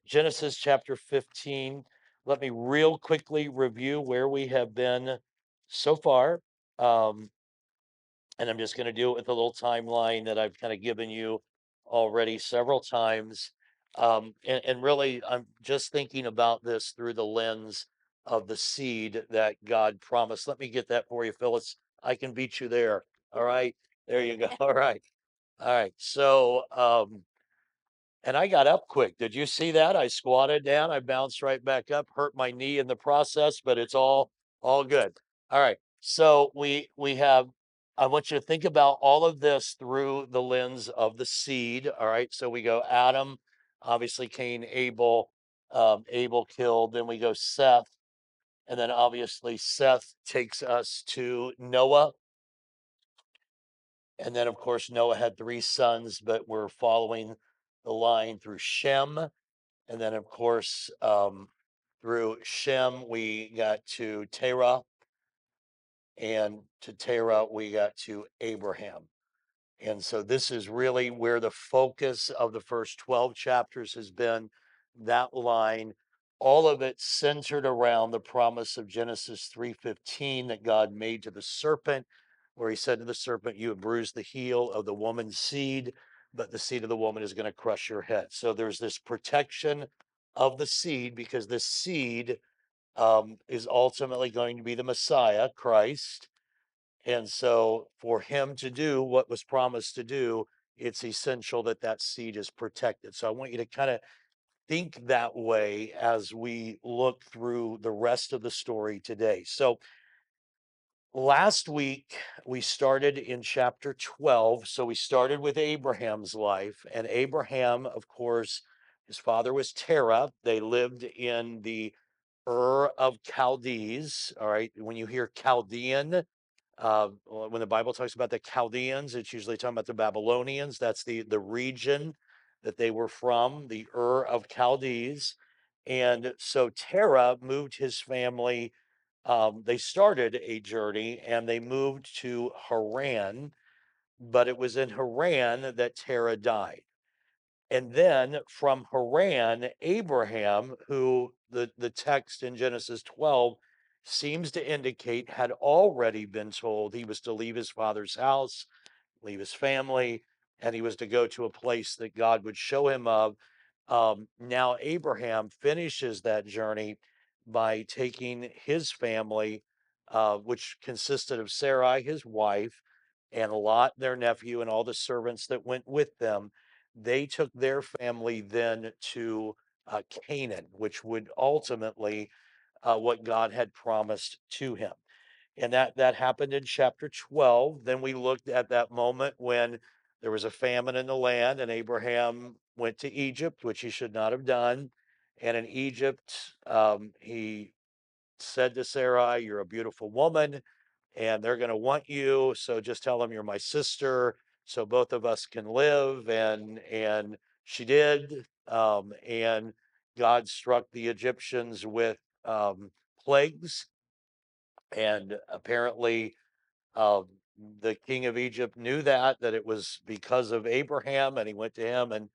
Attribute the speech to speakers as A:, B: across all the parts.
A: Genesis chapter 15. Let me real quickly review where we have been so far. Um, and I'm just going to do it with a little timeline that I've kind of given you already several times. And really, I'm just thinking about this through the lens of the seed that God promised. Let me get that for you, Phyllis. I can beat you there. All right. There you go. All right. All right. And I got up quick. Did you see that? I squatted down, I bounced right back up, hurt my knee in the process, but it's all good. All right. So we have I want you to think about all of this through the lens of the seed. All right. So we go Adam, obviously Cain, Abel, Abel killed, then we go Seth, and then obviously Seth takes us to Noah. And then of course Noah had three sons, but we're following the line through Shem. And then, of course, through Shem, we got to Terah, and to Terah, we got to Abraham. And so, this is really where the focus of the first 12 chapters has been, that line, all of it centered around the promise of Genesis 3:15 that God made to the serpent, where he said to the serpent, "You have bruised the heel of the woman's seed, but the seed of the woman is going to crush your head." So there's this protection of the seed because the seed is ultimately going to be the Messiah, Christ. And so, for him to do what was promised to do, it's essential that that seed is protected. So, I want you to kind of think that way as we look through the rest of the story today. So, last week we started in chapter 12. So, we started with Abraham's life. And Abraham, of course, his father was Terah. They lived in the Ur of Chaldees. All right. When you hear Chaldean, when the Bible talks about the Chaldeans, it's usually talking about the Babylonians. That's the region that they were from, the Ur of Chaldees. And so Terah moved his family. They started a journey and they moved to Haran, but it was in Haran that Terah died. And then from Haran, Abraham, who the text in Genesis 12 seems to indicate had already been told he was to leave his father's house, leave his family, and he was to go to a place that God would show him of. Now, Abraham finishes that journey by taking his family, which consisted of Sarai, his wife, and Lot, their nephew, and all the servants that went with them. They took their family then to Canaan, which would ultimately what God had promised to him. And that happened in chapter 12. Then we looked at that moment when there was a famine in the land, and Abraham went to Egypt, which he should not have done. And in Egypt, he said to Sarai, "You're a beautiful woman, and they're going to want you. So just tell them you're my sister, so both of us can live." And she did. And God struck the Egyptians with plagues, and apparently the king of Egypt knew that it was because of Abraham, and he went to him and,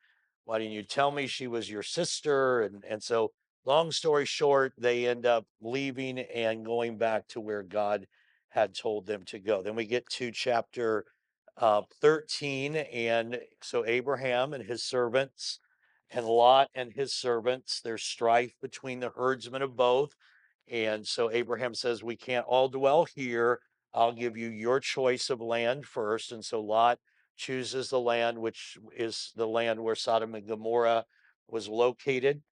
A: "Why didn't you tell me she was your sister?" And so, long story short, they end up leaving and going back to where God had told them to go. Then we get to chapter 13, and so Abraham and his servants, and Lot and his servants. There's strife between the herdsmen of both. And so Abraham says, "We can't all dwell here. I'll give you your choice of land first." And so Lot chooses the land, which is the land where Sodom and Gomorrah was located.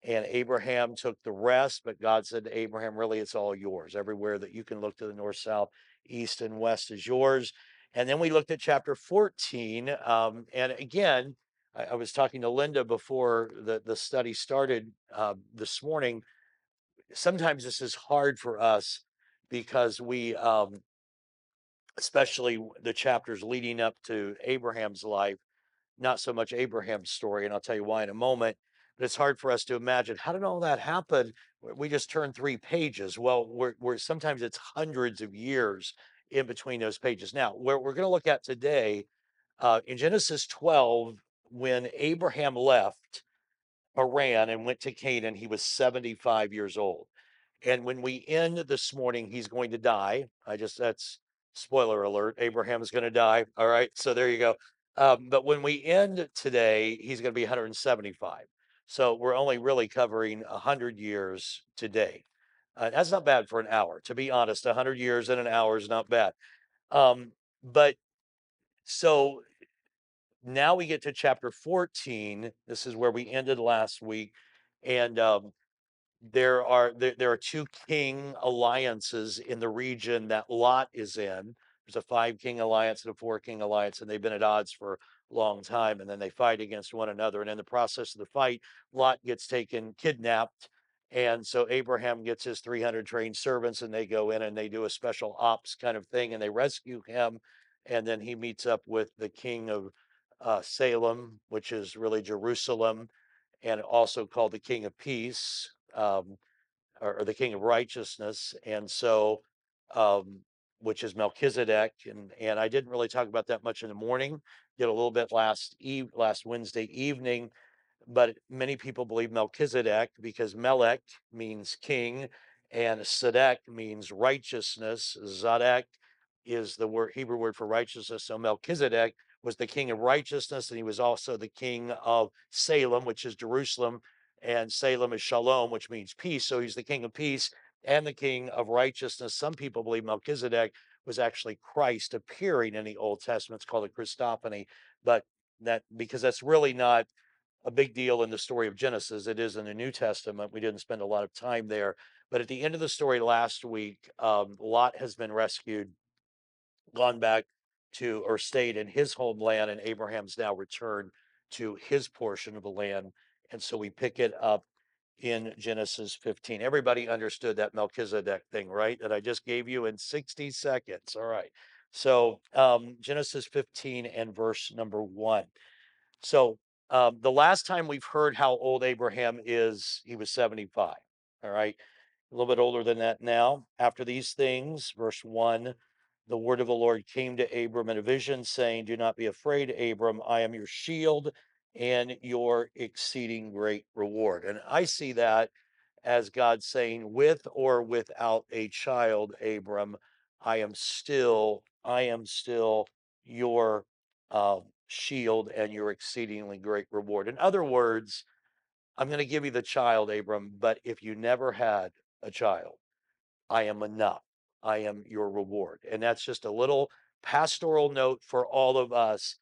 A: And Abraham took the rest, but God said to Abraham, "Really, it's all yours. Everywhere that you can look to the north, south, east, and west is yours." And then we looked at chapter 14. And again, I was talking to Linda before the study started this morning. Sometimes this is hard for us because especially the chapters leading up to Abraham's life, not so much Abraham's story, and I'll tell you why in a moment. But it's hard for us to imagine, how did all that happen? We just turned 3 pages. Well, we're sometimes it's hundreds of years in between those pages. Now, where we're going to look at today in Genesis 12, when Abraham left. Haran and went to Canaan. He was 75 years old. And when we end this morning, he's going to die. That's spoiler alert. Abraham is going to die. All right. So there you go. But when we end today, he's going to be 175. So we're only really covering 100 years today. That's not bad for an hour. To be honest, 100 years in an hour is not bad. But so now we get to chapter 14. This is where we ended last week. And there are two king alliances in the region that Lot is in. There's a 5 king alliance and a 4 king alliance, and they've been at odds for a long time. And then they fight against one another. And in the process of the fight, Lot gets taken kidnapped. And so Abraham gets his 300 trained servants, and they go in and they do a special ops kind of thing, and they rescue him. And then he meets up with the king of Salem, which is really Jerusalem, and also called the King of Peace, or the King of Righteousness, and so, um, which is Melchizedek, and I didn't really talk about that much in the morning. Did a little bit last Wednesday evening, but many people believe Melchizedek because Melech means king and Sedek means righteousness. Zadok is the Hebrew word for righteousness. So Melchizedek was the king of righteousness, and he was also the king of Salem, which is Jerusalem, and Salem is Shalom, which means peace. So he's the king of peace and the king of righteousness. Some people believe Melchizedek was actually Christ appearing in the Old Testament. It's called a Christophany, but that because that's really not a big deal in the story of Genesis. It is in the New Testament. We didn't spend a lot of time there. But at the end of the story last week, Lot has been rescued, gone back to or stayed in his homeland, and Abraham's now returned to his portion of the land. And so we pick it up in Genesis 15. Everybody understood that Melchizedek thing, right? That I just gave you in 60 seconds. All right. So Genesis 15 and verse number 1. So the last time we've heard how old Abraham is, he was 75. All right. A little bit older than that now. After these things, verse 1, the word of the Lord came to Abram in a vision, saying, "Do not be afraid, Abram. I am your shield and your exceeding great reward." And I see that as God saying, with or without a child, Abram, I am still your shield and your exceedingly great reward. In other words, I'm going to give you the child, Abram, but if you never had a child, I am enough. I am your reward. And that's just a little pastoral note for all of us.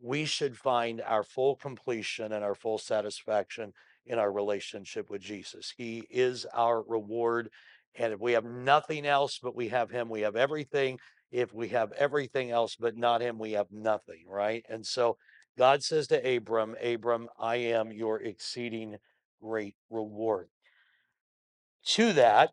A: We should find our full completion and our full satisfaction in our relationship with Jesus. He is our reward. And if we have nothing else but we have Him, we have everything. If we have everything else but not Him, we have nothing, right? And so God says to Abram, Abram, I am your exceeding great reward. To that,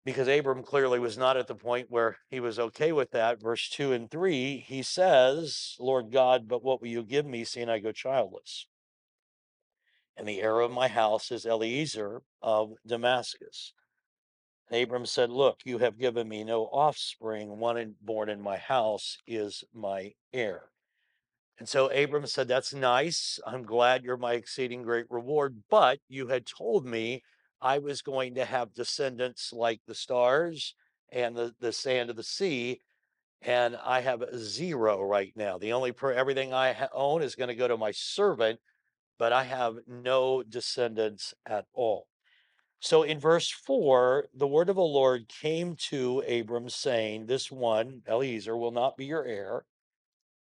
A: because Abram clearly was not at the point where he was okay with that. Verse 2 and 3, he says, Lord God, but what will you give me, seeing I go childless? And the heir of my house is Eliezer of Damascus. And Abram said, Look, you have given me no offspring. Born in my house is my heir. And so Abram said, That's nice. I'm glad you're my exceeding great reward. But you had told me I was going to have descendants like the stars and the sand of the sea. And I have 0 right now. The only everything I own is going to go to my servant, but I have no descendants at all. So in verse 4, the word of the Lord came to Abram saying, This one, Eliezer, will not be your heir,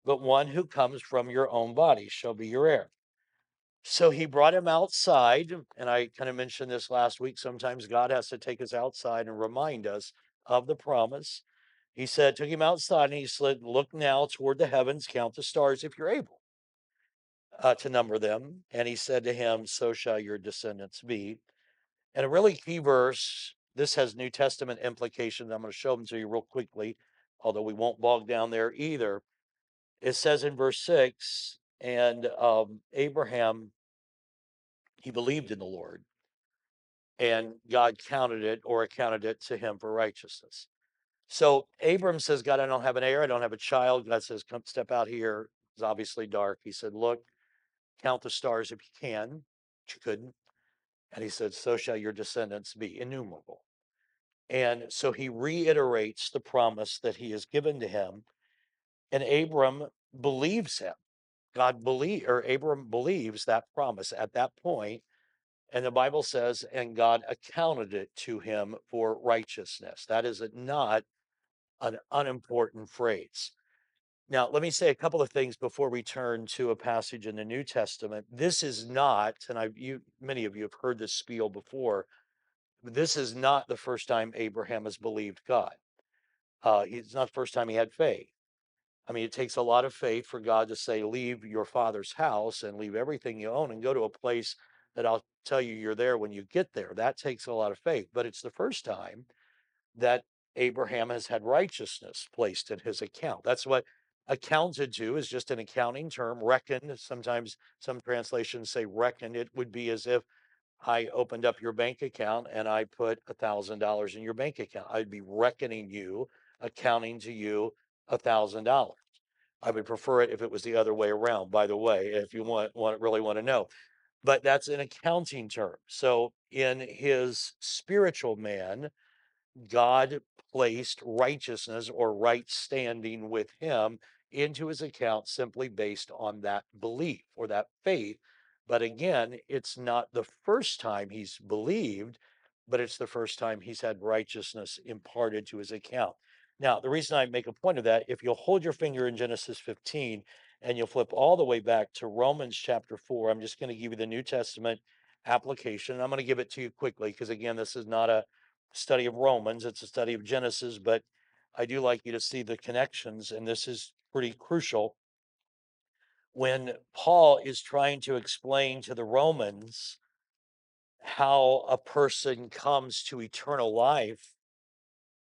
A: but one who comes from your own body shall be your heir. So he brought him outside, and I kind of mentioned this last week. Sometimes God has to take us outside and remind us of the promise. He said, took him outside, and he said, Look now toward the heavens, count the stars if you're able to number them. And he said to him, So shall your descendants be. And a really key verse, this has New Testament implications. I'm going to show them to you real quickly, although we won't bog down there either. It says in verse 6, and Abraham, he believed in the Lord, and God counted it or accounted it to him for righteousness. So Abram says, God, I don't have an heir. I don't have a child. God says, come step out here. It's obviously dark. He said, Look, count the stars if you can. But you couldn't. And he said, so shall your descendants be, innumerable. And so he reiterates the promise that he has given to him. And Abram believes him. Abram believes that promise at that point. And the Bible says, and God accounted it to him for righteousness. That is not an unimportant phrase. Now, let me say a couple of things before we turn to a passage in the New Testament. This is not, and many of you have heard this spiel before. This is not the first time Abraham has believed God. It's not the first time he had faith. I mean, it takes a lot of faith for God to say, leave your father's house and leave everything you own and go to a place that I'll tell you you're there when you get there. That takes a lot of faith. But it's the first time that Abraham has had righteousness placed in his account. That's what accounted to is just an accounting term. Reckoned, sometimes some translations say reckoned. It would be as if I opened up your bank account and I put $1,000 in your bank account. I'd be reckoning you, accounting to you $1,000. I would prefer it if it was the other way around, by the way, if you really want to know. But that's an accounting term. So in his spiritual man, God placed righteousness or right standing with him into his account simply based on that belief or that faith. But again, it's not the first time he's believed, but it's the first time he's had righteousness imparted to his account. Now, the reason I make a point of that, if you'll hold your finger in Genesis 15 and you'll flip all the way back to Romans chapter 4, I'm just going to give you the New Testament application. I'm going to give it to you quickly because, again, this is not a study of Romans, it's a study of Genesis, but I do like you to see the connections, and this is pretty crucial. When Paul is trying to explain to the Romans how a person comes to eternal life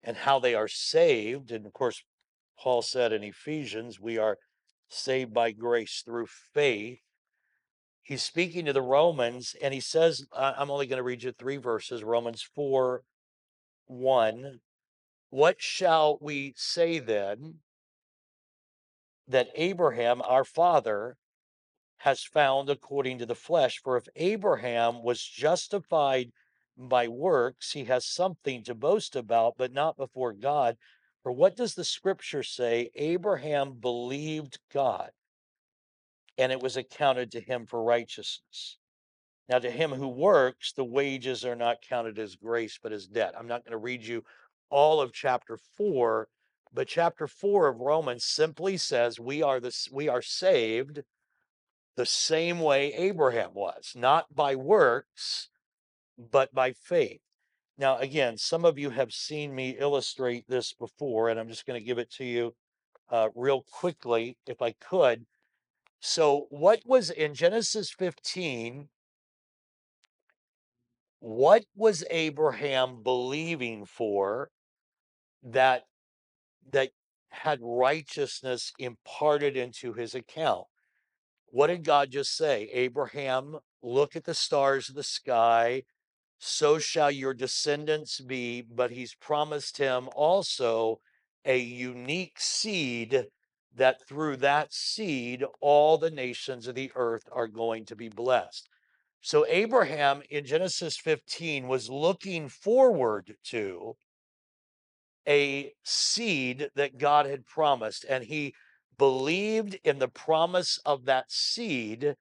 A: and how they are saved, and of course, Paul said in Ephesians, we are saved by grace through faith. He's speaking to the Romans, and he says, I'm only going to read you 3 verses, Romans 4:1. What shall we say then that Abraham, our father, has found according to the flesh? For if Abraham was justified by works, he has something to boast about, but not before God. For what does the scripture say? Abraham believed God, and it was accounted to him for righteousness. Now, to him who works, the wages are not counted as grace, but as debt. I'm not going to read you all of chapter 4, but chapter 4 of Romans simply says we are saved the same way Abraham was, not by works, but by faith. Now, again, some of you have seen me illustrate this before, and I'm just going to give it to you real quickly, if I could. So, what was in Genesis 15? What was Abraham believing for that that had righteousness imparted into his account? What did God just say? Abraham, look at the stars of the sky, so shall your descendants be. But he's promised him also a unique seed, that through that seed, all the nations of the earth are going to be blessed. So Abraham in Genesis 15 was looking forward to a seed that God had promised, and he believed in the promise of that seed,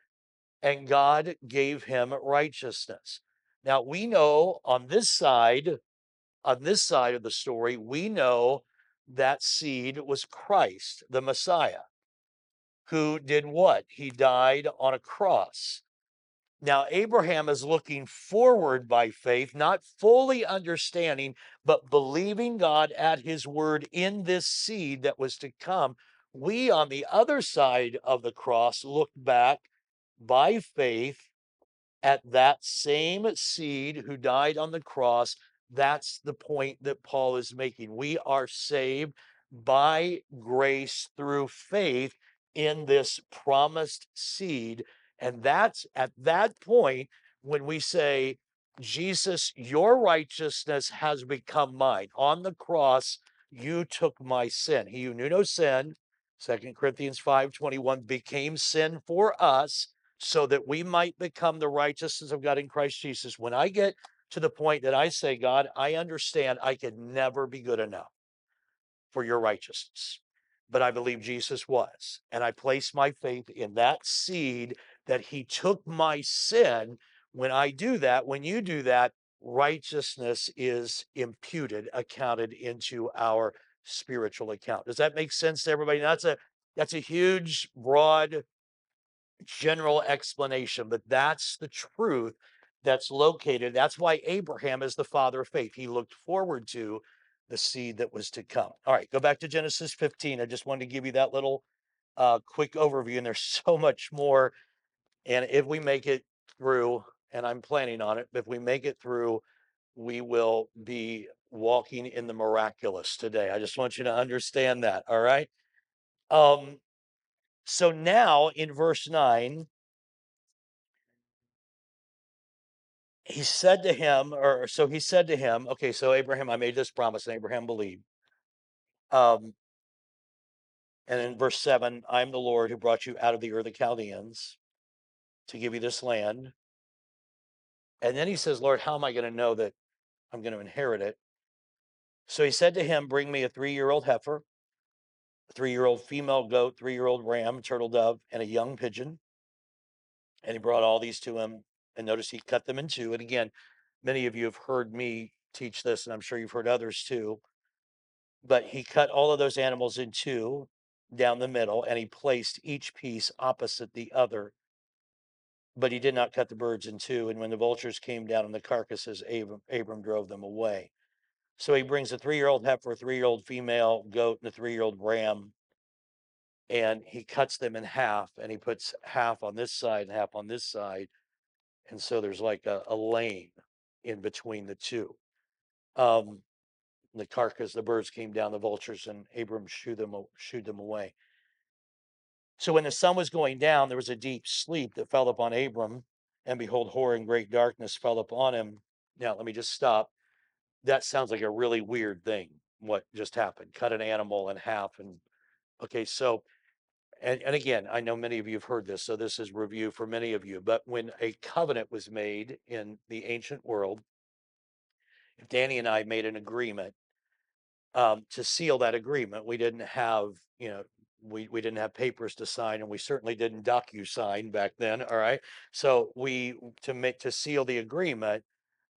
A: and God gave him righteousness. Now we know on this side of the story, we know that seed was Christ, the Messiah, who did what? He died on a cross. Now, Abraham is looking forward by faith, not fully understanding, but believing God at his word in this seed that was to come. We, on the other side of the cross, look back by faith at that same seed who died on the cross. That's the point that Paul is making. We are saved by grace through faith in this promised seed. And that's at that point when we say, Jesus, your righteousness has become mine. On the cross, you took my sin. He who knew no sin, 2 Corinthians 5:21, became sin for us, so that we might become the righteousness of God in Christ Jesus. When I get to the point that I say, God, I understand I could never be good enough for your righteousness, but I believe Jesus was. And I place my faith in that seed that he took my sin. When I do that, when you do that, righteousness is imputed, accounted into our spiritual account. Does that make sense to everybody? That's a huge, broad, general explanation, but that's the truth that's located. That's why Abraham is the father of faith. He looked forward to the seed that was to come. All right, go back to Genesis 15. I just wanted to give you that little quick overview, and there's so much more. And if we make it through, and I'm planning on it, if we make it through, we will be walking in the miraculous today. I just want you to understand that. All right. Um, so now in verse 9, he said to him, or so he said to him, okay, so Abraham, I made this promise, and Abraham believed. Um, and in verse 7, I'm the Lord who brought you out of the Ur of the Chaldeans to give you this land. And then he says, Lord, how am I going to know that I'm going to inherit it? So he said to him, bring me a 3-year-old heifer, a 3-year-old female goat, 3-year-old ram, turtle dove, and a young pigeon. And he brought all these to him. And notice he cut them in two. And again, many of you have heard me teach this, and I'm sure you've heard others too. But he cut all of those animals in two down the middle, and he placed each piece opposite the other. But he did not cut the birds in two. And when the vultures came down on the carcasses, Abram drove them away. So he brings a 3-year-old heifer, a 3-year-old female goat, and a 3-year-old ram, and he cuts them in half, and he puts half on this side and half on this side. And so there's like a lane in between the two. Um, the carcass, the birds came down, the vultures, and Abram shooed them away. So when the sun was going down, there was a deep sleep that fell upon Abram, and behold, horror and great darkness fell upon him. Now, let me just stop. That sounds like a really weird thing. What just happened? Cut an animal in half. And okay, so, and again, I know many of you have heard this, so this is review for many of you. But when a covenant was made in the ancient world, if Danny and I made an agreement, to seal that agreement, we didn't have, we didn't have papers to sign, and we certainly didn't docu-sign back then. All right, so to seal the agreement,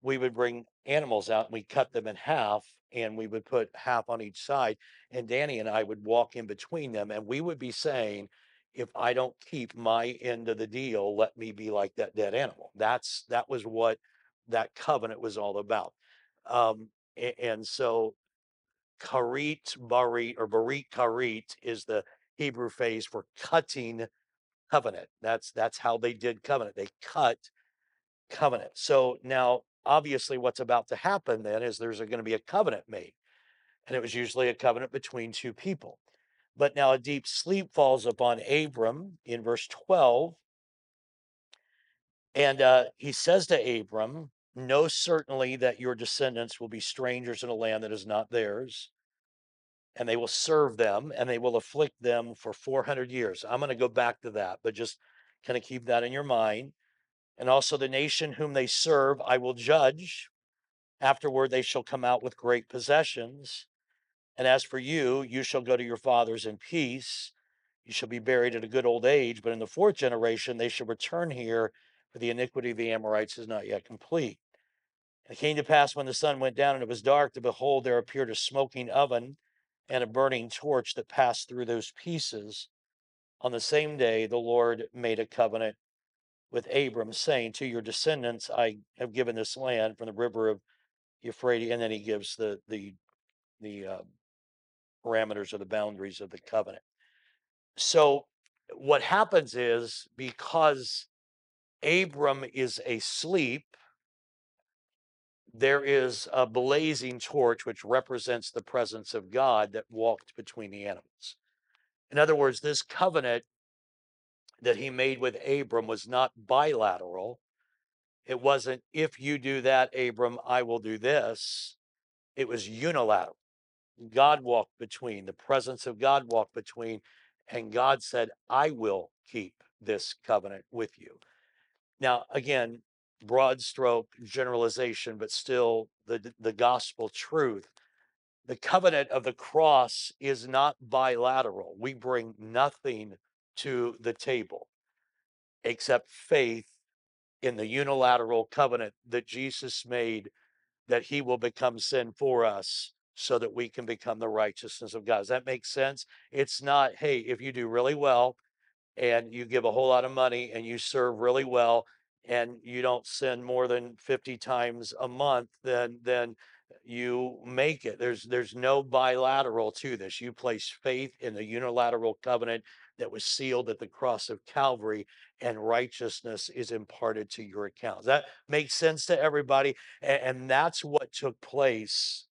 A: we would bring animals out and we cut them in half, and we would put half on each side, and Danny and I would walk in between them, and we would be saying, if I don't keep my end of the deal, let me be like that dead animal. That was what that covenant was all about. And so karit barit, or barit karit, is the Hebrew phrase for cutting covenant. That's how they did covenant. They cut covenant. So now, obviously, what's about to happen then is there's going to be a covenant made, and it was usually a covenant between two people. But now a deep sleep falls upon Abram in verse 12, and he says to Abram, "Know certainly that your descendants will be strangers in a land that is not theirs, and they will serve them, and they will afflict them for 400 years." I'm going to go back to that, but just kind of keep that in your mind. "And also the nation whom they serve, I will judge. Afterward, they shall come out with great possessions. And as for you, you shall go to your fathers in peace. You shall be buried at a good old age. But in the fourth generation, they shall return here, for the iniquity of the Amorites is not yet complete. And it came to pass when the sun went down and it was dark, to behold, there appeared a smoking oven and a burning torch that passed through those pieces. On the same day, the Lord made a covenant with Abram, saying, to your descendants, I have given this land from the river of Euphrates." And then he gives the parameters or the boundaries of the covenant. So what happens is, because Abram is asleep, there is a blazing torch which represents the presence of God that walked between the animals. In other words, this covenant that he made with Abram was not bilateral. It wasn't, if you do that, Abram, I will do this. It was unilateral. God walked between, the presence of God walked between, and God said, I will keep this covenant with you. Now, again, broad stroke generalization, but still the gospel truth. The covenant of the cross is not bilateral. We bring nothing to the table except faith in the unilateral covenant that Jesus made, that he will become sin for us so that we can become the righteousness of God. Does that make sense? It's not, hey, if you do really well and you give a whole lot of money and you serve really well and you don't sin more than 50 times a month, then you make it. There's no bilateral to this. You place faith in the unilateral covenant that was sealed at the cross of Calvary, and righteousness is imparted to your account. Does that makes sense to everybody? And that's what took place.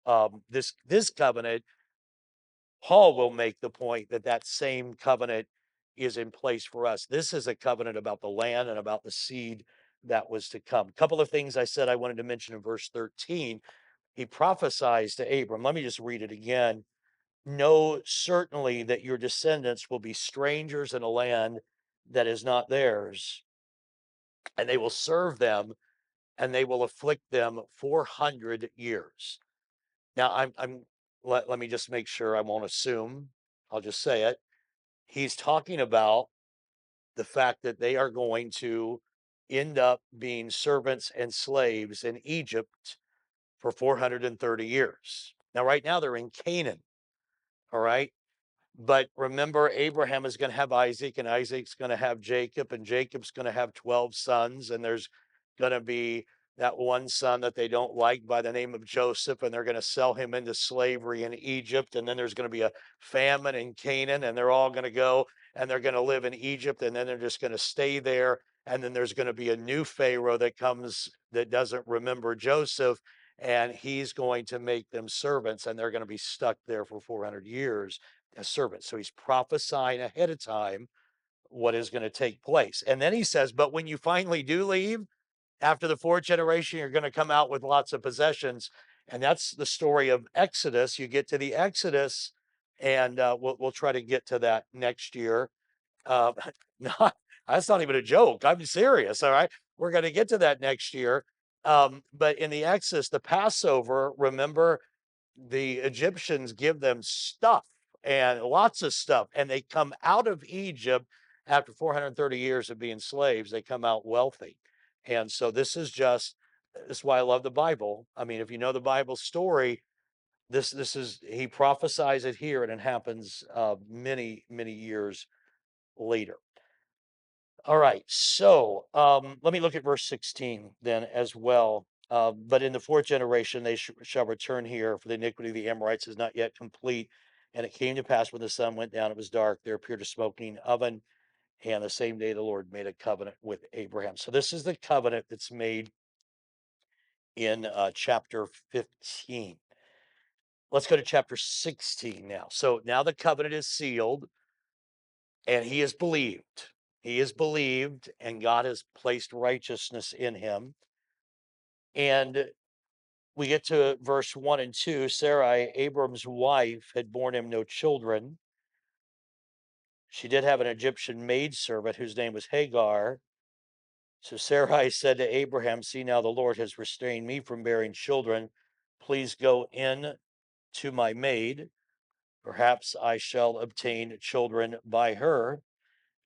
A: This covenant, Paul will make the point that that same covenant is in place for us. This is a covenant about the land and about the seed that was to come. A couple of things I said I wanted to mention in verse 13. He prophesies to Abram. Let me just read it again. Know certainly that your descendants will be strangers in a land that is not theirs, and they will serve them and they will afflict them 400 years. Now, let me just make sure I won't assume. I'll just say it. He's talking about the fact that they are going to end up being servants and slaves in Egypt for 430 years. Now, right now, they're in Canaan. All right. But remember, Abraham is going to have Isaac, and Isaac's going to have Jacob, and Jacob's going to have 12 sons. And there's going to be that one son that they don't like by the name of Joseph, and they're going to sell him into slavery in Egypt. And then there's going to be a famine in Canaan, and they're all going to go and they're going to live in Egypt, and then they're just going to stay there. And then there's going to be a new Pharaoh that comes that doesn't remember Joseph, and he's going to make them servants, and they're going to be stuck there for 400 years as servants. So he's prophesying ahead of time what is going to take place. And then he says, but when you finally do leave, after the fourth generation, you're going to come out with lots of possessions. And that's the story of Exodus. You get to the Exodus, and we'll try to get to that next year. Uh, not, that's not even a joke. I'm serious. All right. We're going to get to that next year. But in the Exodus, the Passover, remember, the Egyptians give them stuff and lots of stuff, and they come out of Egypt after 430 years of being slaves. They come out wealthy, and so this is why I love the Bible. I mean, if you know the Bible story, this is he prophesies it here, and it happens many years later. All right, so let me look at verse 16 then as well. But in the fourth generation, they shall return here, for the iniquity of the Amorites is not yet complete. And it came to pass when the sun went down, it was dark, there appeared a smoking oven. And the same day the Lord made a covenant with Abraham. So this is the covenant that's made in chapter 15. Let's go to chapter 16 now. So now the covenant is sealed, and he is believed. He is believed, and God has placed righteousness in him. And we get to verse 1 and 2. Sarai, Abram's wife, had borne him no children. She did have an Egyptian maidservant whose name was Hagar. So Sarai said to Abraham, see, now the Lord has restrained me from bearing children. Please go in to my maid. Perhaps I shall obtain children by her.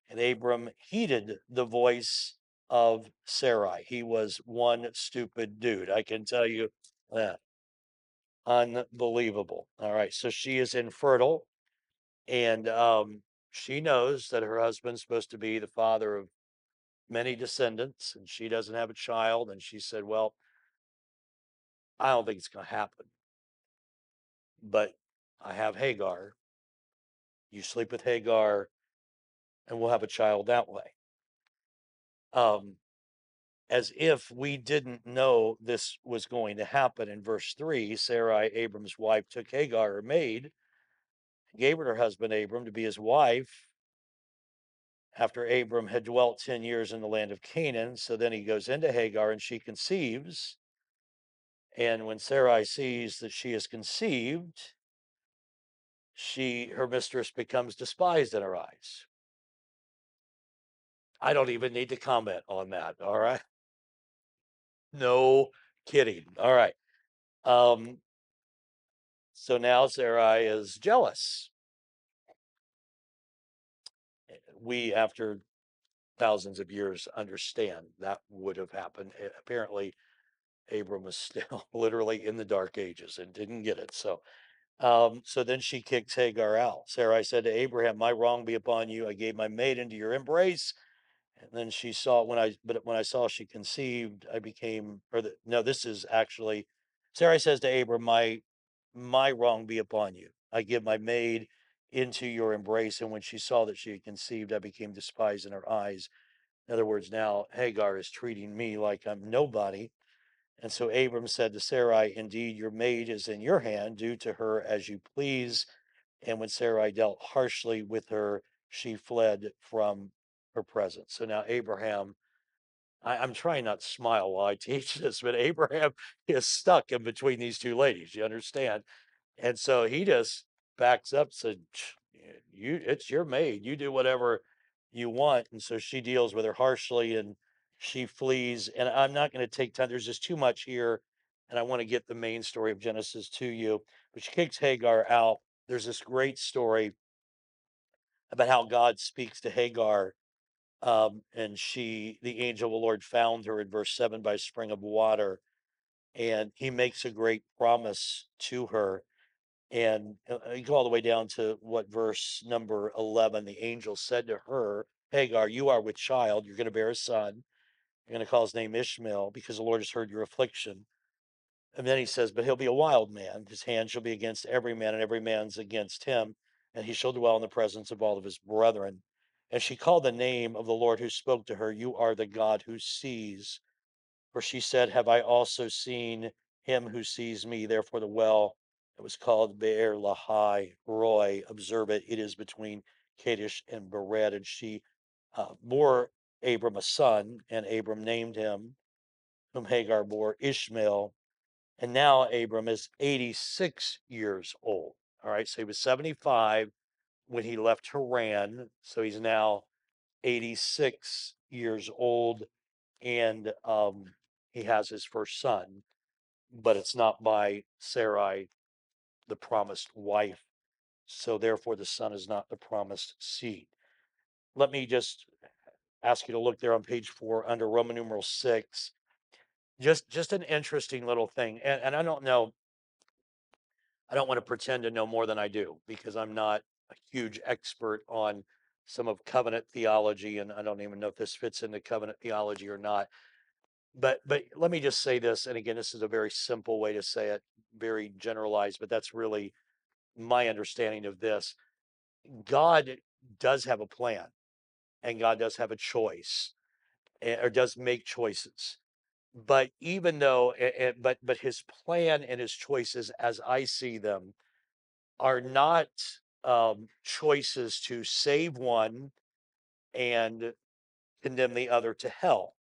A: And Abram heeded the voice of Sarai. He was one stupid dude, I can tell you that. Unbelievable. All right, so she is infertile, and she knows that her husband's supposed to be the father of many descendants, and she doesn't have a child. And she said, well, I don't think it's going to happen, but I have Hagar. You sleep with Hagar, and we'll have a child that way. As if we didn't know this was going to happen. In verse 3, Sarai, Abram's wife, took Hagar, her maid, and gave her to her husband Abram to be his wife after Abram had dwelt 10 years in the land of Canaan. So then he goes into Hagar, and she conceives. And when Sarai sees that she is conceived, her mistress becomes despised in her eyes. I don't even need to comment on that. All right. No kidding. All right. Um, so now Sarai is jealous. We, after thousands of years, understand that would have happened. Apparently, Abram was still literally in the dark ages and didn't get it. So then she kicks Hagar out. Sarai said to Abraham, "My wrong be upon you. I gave my maid into your embrace." And then she saw but when I saw she conceived, I became, no, this is actually, Sarai says to Abram, my wrong be upon you. I give my maid into your embrace. And when she saw that she had conceived, I became despised in her eyes. In other words, now Hagar is treating me like I'm nobody. And so Abram said to Sarai, "Indeed, your maid is in your hand. Do to her as you please." And when Sarai dealt harshly with her, she fled from her presence. So now Abraham, I'm trying not to smile while I teach this, but Abraham is stuck in between these two ladies. You understand? And so he just backs up, said, it's your maid. You do whatever you want." And so she deals with her harshly and she flees. And I'm not going to take time. There's just too much here. And I want to get the main story of Genesis to you. But she kicks Hagar out. There's this great story about how God speaks to Hagar. And the angel of the Lord found her in verse 7 by a spring of water. And he makes a great promise to her. And you go all the way down to what verse number 11. The angel said to her, "Hagar, you are with child. You're going to bear a son. You're going to call his name Ishmael because the Lord has heard your affliction." And then he says, "But he'll be a wild man. His hand shall be against every man, and every man's against him. And he shall dwell in the presence of all of his brethren." And she called the name of the Lord who spoke to her, "You are the God who sees." For she said, "Have I also seen him who sees me?" Therefore, the well that was called Be'er Lahai Roy, observe it, it is between Kadesh and Bered. And she bore Abram a son, and Abram named him, whom Hagar bore, Ishmael. And now Abram is 86 years old. All right, so he was 75 when he left Haran. So he's now 86 years old, and he has his first son, but it's not by Sarai, the promised wife. So therefore, the son is not the promised seed. Let me just ask you to look there on page 4 under Roman numeral 6. Just an interesting little thing, and I don't know. I don't want to pretend to know more than I do because I'm not a huge expert on some of covenant theology, and I don't even know if this fits into covenant theology or not. But let me just say this, and again, this is a very simple way to say it, very generalized, but that's really my understanding of this. God does have a plan, and God does have a choice, or does make choices. But even though, but his plan and his choices, as I see them, are not choices to save one and condemn the other to hell.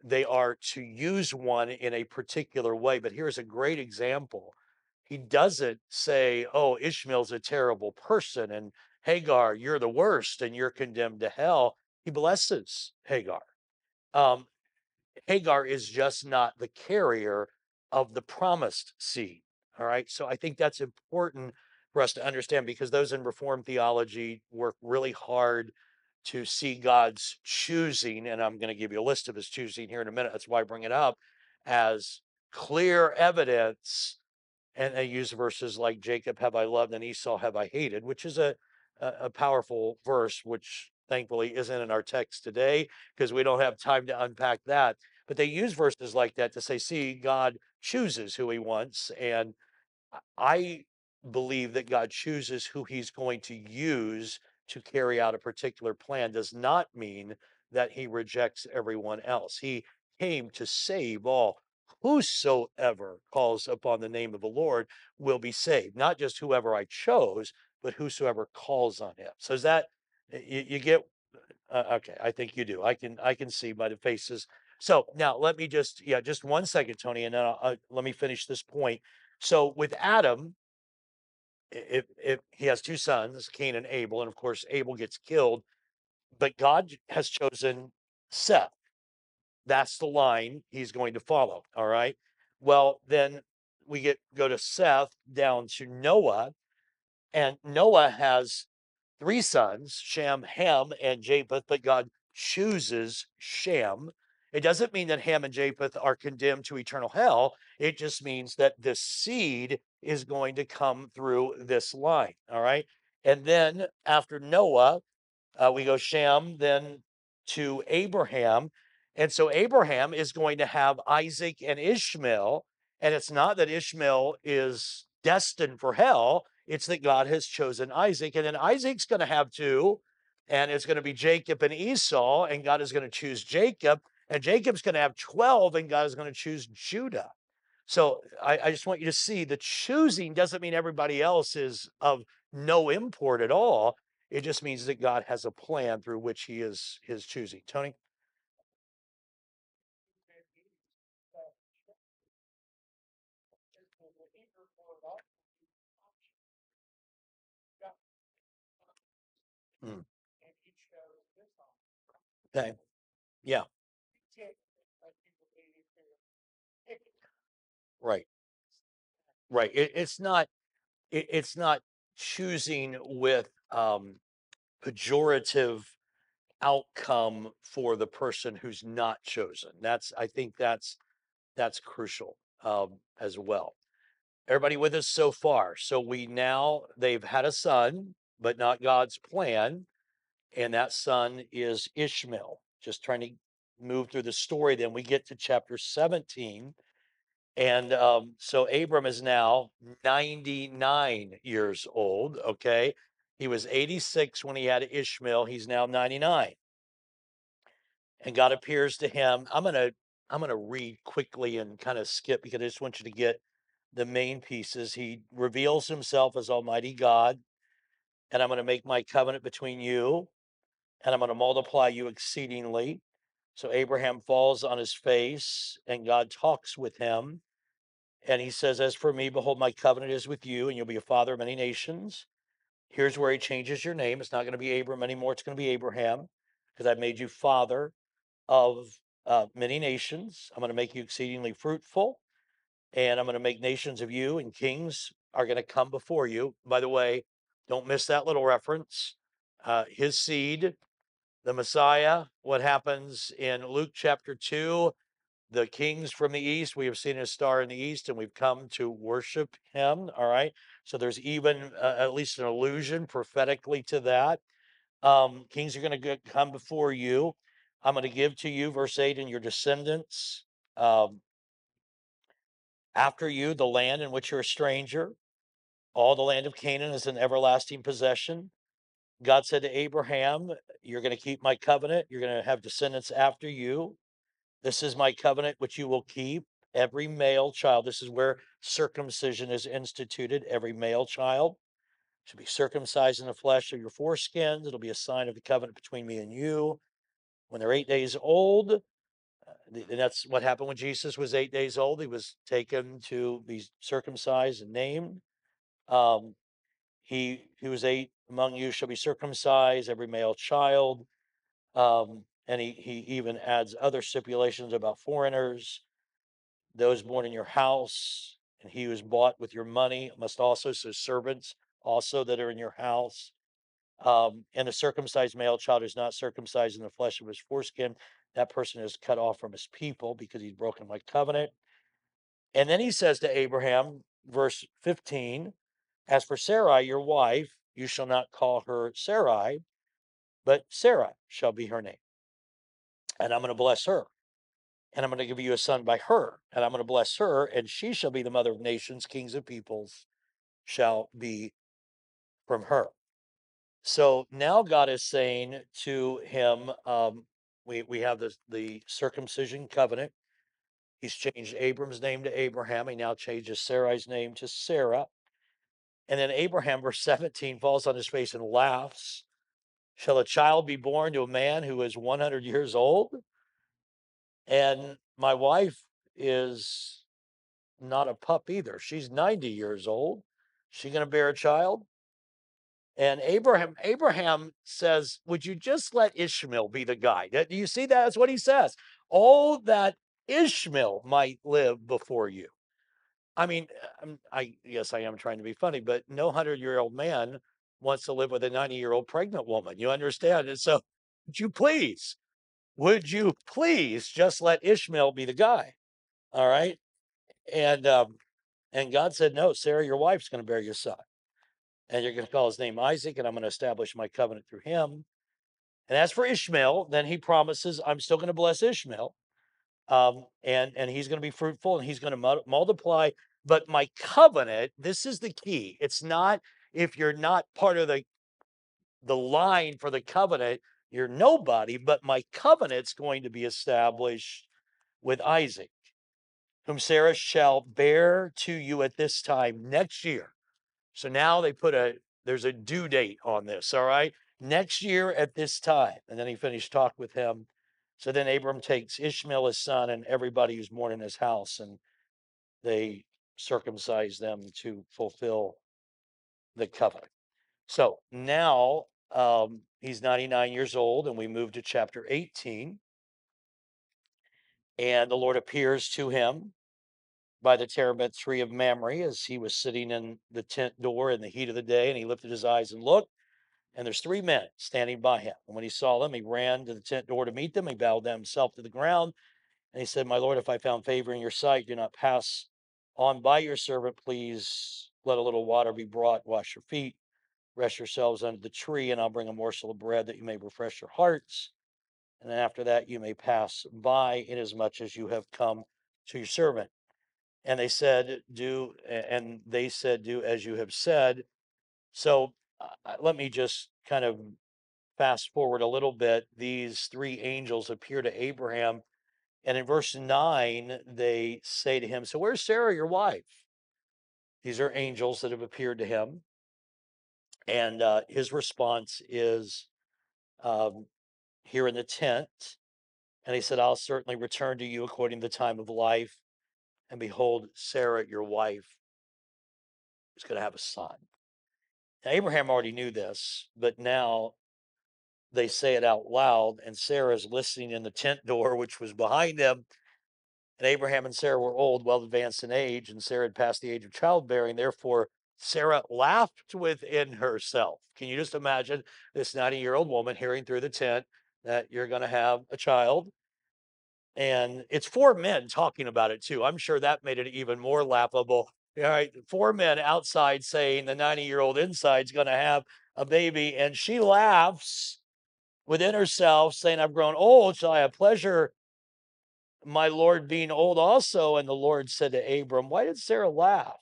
A: They are to use one in a particular way. But here's a great example. He doesn't say, "Oh, Ishmael's a terrible person, and Hagar, you're the worst, and you're condemned to hell." He blesses Hagar. Um, Hagar is just not the carrier of the promised seed. All right. So I think that's important for us to understand because those in Reformed theology work really hard to see God's choosing. And I'm going to give you a list of his choosing here in a minute. That's why I bring it up as clear evidence. And they use verses like "Jacob have I loved and Esau have I hated," which is a powerful verse, which thankfully isn't in our text today because we don't have time to unpack that. But they use verses like that to say, see, God chooses who he wants. And I believe that God chooses who he's going to use to carry out a particular plan does not mean that he rejects everyone else. He came to save all. Whosoever calls upon the name of the Lord will be saved. Not just whoever I chose, but whosoever calls on him. So is that you get okay, I think you do. I can see by the faces. So now let me just 1 second, Tony, and then let me finish this point. So with Adam, if he has two sons, Cain and Abel, and of course Abel gets killed, but God has chosen Seth. That's the line he's going to follow. All right. Well, then we go to Seth down to Noah, and Noah has three sons, Shem, Ham, and Japheth, but God chooses Shem. It doesn't mean that Ham and Japheth are condemned to eternal hell. It just means that the seed is going to come through this line. All right. And then after Noah, we go Shem, then to Abraham. And so Abraham is going to have Isaac and Ishmael. And it's not that Ishmael is destined for hell, it's that God has chosen Isaac. And then Isaac's going to have two, and it's going to be Jacob and Esau. And God is going to choose Jacob. And Jacob's going to have 12, and God is going to choose Judah. So I just want you to see the choosing doesn't mean everybody else is of no import at all. It just means that God has a plan through which he is his choosing. Tony? Mm, okay. Yeah. Right. Right. It's not choosing with pejorative outcome for the person who's not chosen. I think that's crucial as well. Everybody with us so far? So they've had a son, but not God's plan, and that son is Ishmael. Just trying to move through the story. Then we get to chapter 17, and so Abram is now 99 years old. Okay, he was 86 when he had Ishmael. He's now 99, and God appears to him. I'm gonna read quickly and kind of skip because I just want you to get the main pieces. He reveals himself as Almighty God, and I'm going to make my covenant between you, and I'm going to multiply you exceedingly. So Abraham falls on his face, and God talks with him. And he says, as for me, behold, my covenant is with you, and you'll be a father of many nations. Here's where he changes your name. It's not going to be Abram anymore. It's going to be Abraham, because I've made you father of many nations. I'm going to make you exceedingly fruitful, and I'm going to make nations of you, and kings are going to come before you. By the way, don't miss that little reference. His seed, the Messiah, what happens in Luke chapter 2, the kings from the east, we have seen his star in the east, and we've come to worship him. All right. So there's even at least an allusion prophetically to that. Kings are going to come before you. I'm going to give to you, verse 8, and your descendants after you the land in which you're a stranger. All the land of Canaan is an everlasting possession. God said to Abraham, you're going to keep my covenant. You're going to have descendants after you. This is my covenant which you will keep. Every male child, this is where circumcision is instituted. Every male child should be circumcised in the flesh of your foreskins. It'll be a sign of the covenant between me and you. When they're 8 days old, and that's what happened when Jesus was 8 days old. He was taken to be circumcised and named. Um, he who is eight among you shall be circumcised, every male child. And he even adds other stipulations about foreigners, those born in your house, and he who is bought with your money must also, so servants also that are in your house. And the circumcised male child is not circumcised in the flesh of his foreskin. That person is cut off from his people because he's broken my covenant. And then he says to Abraham, verse 15, as for Sarai, your wife, you shall not call her Sarai, but Sarah shall be her name. And I'm going to bless her. And I'm going to give you a son by her. And I'm going to bless her, and she shall be the mother of nations, kings of peoples shall be from her. So now God is saying to him, we have the circumcision covenant. He's changed Abram's name to Abraham. He now changes Sarai's name to Sarah. And then Abraham, verse 17, falls on his face and laughs. Shall a child be born to a man who is 100 years old? And my wife is not a pup either. She's 90 years old. She going to bear a child? And Abraham says, would you just let Ishmael be the guy? Do you see that? That's what he says. Oh, that Ishmael might live before you. I mean, I yes, I am trying to be funny, but no 100-year-old man wants to live with a 90-year-old pregnant woman. You understand? And so, would you please, just let Ishmael be the guy? All right. And and God said, no, Sarah, your wife's going to bear your son, and you're going to call his name Isaac, and I'm going to establish my covenant through him. And as for Ishmael, then he promises, I'm still going to bless Ishmael, and he's going to be fruitful and he's going to multiply. But my covenant, this is the key. It's not if you're not part of the line for the covenant, you're nobody. But my covenant's going to be established with Isaac, whom Sarah shall bear to you at this time next year. So now there's a due date on this, all right? Next year at this time. And then he finished talk with him. So then Abram takes Ishmael, his son, and everybody who's born in his house, and they circumcise them to fulfill the covenant. So now he's 99 years old, and we move to chapter 18. And the Lord appears to him by the terebinth tree of Mamre as he was sitting in the tent door in the heat of the day, and he lifted his eyes and looked, and there's three men standing by him. And when he saw them, he ran to the tent door to meet them. He bowed down himself to the ground, and he said, my Lord, if I found favor in your sight, do not pass on by your servant. Please let a little water be brought, wash your feet, rest yourselves under the tree, and I'll bring a morsel of bread that you may refresh your hearts. And then after that, you may pass by, inasmuch as you have come to your servant. And they said, do as you have said. So let me just kind of fast forward a little bit. These three angels appear to Abraham, and in verse 9, they say to him, so where's Sarah, your wife? These are angels that have appeared to him. And his response is, um, here in the tent. And he said, I'll certainly return to you according to the time of life. And behold, Sarah, your wife, is going to have a son. Now, Abraham already knew this, but now they say it out loud, and Sarah's listening in the tent door, which was behind them. And Abraham and Sarah were old, well advanced in age, and Sarah had passed the age of childbearing. Therefore, Sarah laughed within herself. Can you just imagine this 90-year-old woman hearing through the tent that you're going to have a child? And it's four men talking about it too. I'm sure that made it even more laughable. All right, four men outside saying the 90-year-old inside is going to have a baby, and she laughs within herself, saying, I've grown old. Shall I have pleasure, my Lord, being old also? And the Lord said to Abram, why did Sarah laugh?